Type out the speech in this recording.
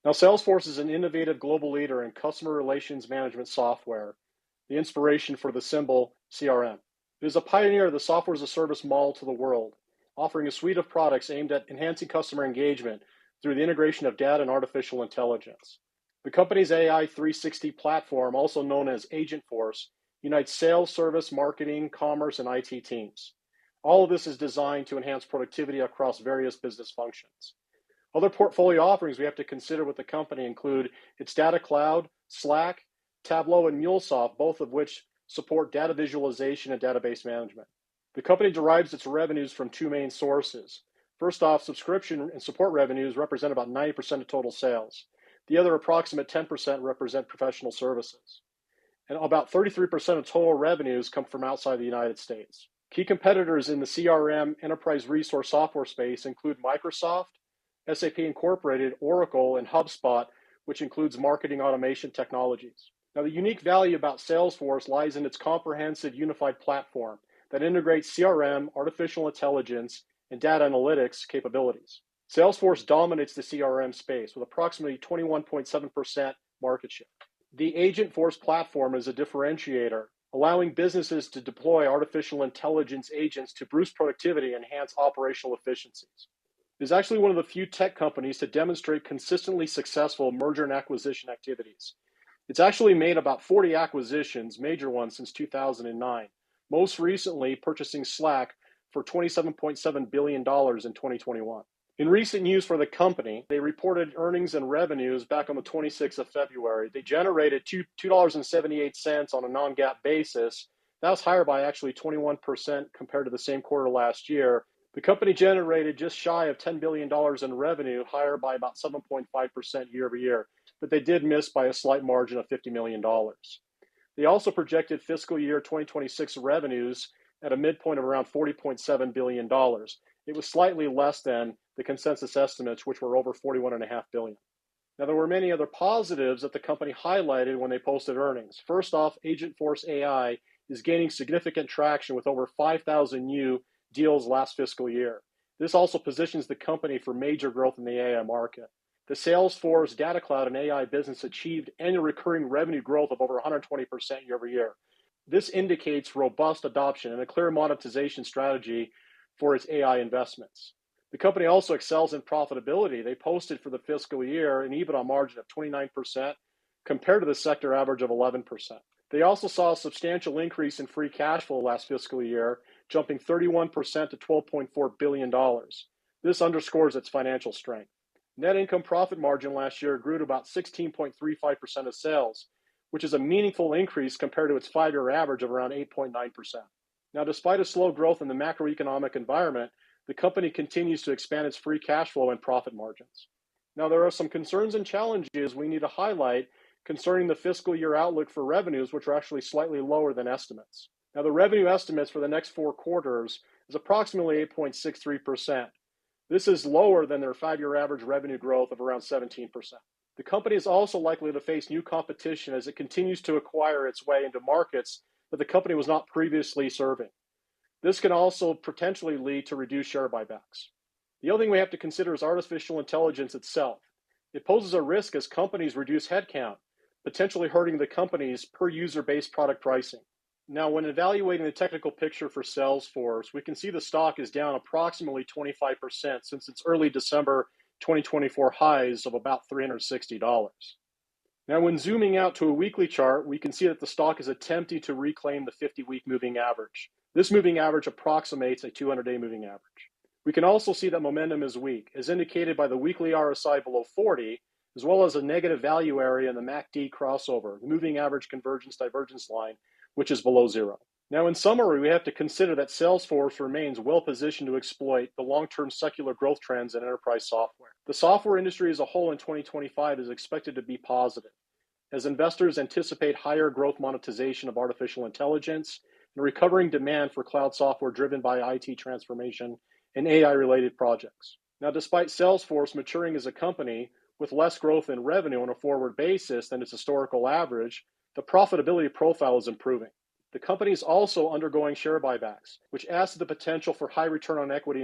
Now, Salesforce is an innovative global leader in customer relations management software, the inspiration for the symbol CRM. It is a pioneer of the software as a service model to the world, offering a suite of products aimed at enhancing customer engagement through the integration of data and artificial intelligence. The company's AI 360 platform, also known as Agentforce, unites sales, service, marketing, commerce, and IT teams. All of this is designed to enhance productivity across various business functions. Other portfolio offerings we have to consider with the company include its data cloud, Slack, Tableau, and MuleSoft, both of which support data visualization and database management. The company derives its revenues from two main sources. First off, subscription and support revenues represent about 90% of total sales. The other approximate 10% represent professional services. And about 33% of total revenues come from outside the United States. Key competitors in the CRM enterprise resource software space include Microsoft, SAP Incorporated, Oracle, and HubSpot, which includes marketing automation technologies. Now, the unique value about Salesforce lies in its comprehensive unified platform that integrates CRM, artificial intelligence, and data analytics capabilities. Salesforce dominates the CRM space with approximately 21.7% market share. The Agentforce platform is a differentiator, allowing businesses to deploy artificial intelligence agents to boost productivity and enhance operational efficiencies. It is actually one of the few tech companies to demonstrate consistently successful merger and acquisition activities. It's actually made about 40 acquisitions, major ones, since 2009, most recently purchasing Slack for $27.7 billion in 2021. In recent news for the company, they reported earnings and revenues back on the 26th of February. They generated $2.78 on a non-GAAP basis. That was higher by actually 21% compared to the same quarter last year. The company generated just shy of $10 billion in revenue, higher by about 7.5% year over year, but they did miss by a slight margin of $50 million. They also projected fiscal year 2026 revenues at a midpoint of around $40.7 billion. It was slightly less than the consensus estimates, which were over $41.5 billion. Now, there were many other positives that the company highlighted when they posted earnings. First off, Agentforce AI is gaining significant traction with over 5,000 new deals last fiscal year. This also positions the company for major growth in the AI market. The Salesforce Data Cloud and AI business achieved annual recurring revenue growth of over 120% year over year. This indicates robust adoption and a clear monetization strategy for its AI investments. The company also excels in profitability. They posted for the fiscal year an EBITDA margin of 29% compared to the sector average of 11%. They also saw a substantial increase in free cash flow last fiscal year, jumping 31% to $12.4 billion. This underscores its financial strength. Net income profit margin last year grew to about 16.35% of sales, which is a meaningful increase compared to its five-year average of around 8.9%. Now, despite a slow growth in the macroeconomic environment, the company continues to expand its free cash flow and profit margins. Now, there are some concerns and challenges we need to highlight concerning the fiscal year outlook for revenues, which are actually slightly lower than estimates. Now, the revenue estimates for the next 4 quarters is approximately 8.63%. This is lower than their five-year average revenue growth of around 17%. The company is also likely to face new competition as it continues to acquire its way into markets that the company was not previously serving. This can also potentially lead to reduced share buybacks. The other thing we have to consider is artificial intelligence itself. It poses a risk as companies reduce headcount, potentially hurting the company's per user-based product pricing. Now, when evaluating the technical picture for Salesforce, we can see the stock is down approximately 25% since its early December 2024 highs of about $360. Now, when zooming out to a weekly chart, we can see that the stock is attempting to reclaim the 50-week moving average. This moving average approximates a 200-day moving average. We can also see that momentum is weak, as indicated by the weekly RSI below 40, as well as a negative value area in the MACD crossover, the moving average convergence divergence line, which is below 0. Now, in summary, we have to consider that Salesforce remains well positioned to exploit the long-term secular growth trends in enterprise software. The software industry as a whole in 2025 is expected to be positive, as investors anticipate higher growth monetization of artificial intelligence and recovering demand for cloud software driven by IT transformation and AI-related projects. Now, despite Salesforce maturing as a company with less growth in revenue on a forward basis than its historical average, the profitability profile is improving. The company is also undergoing share buybacks, which adds to the potential for high return on equity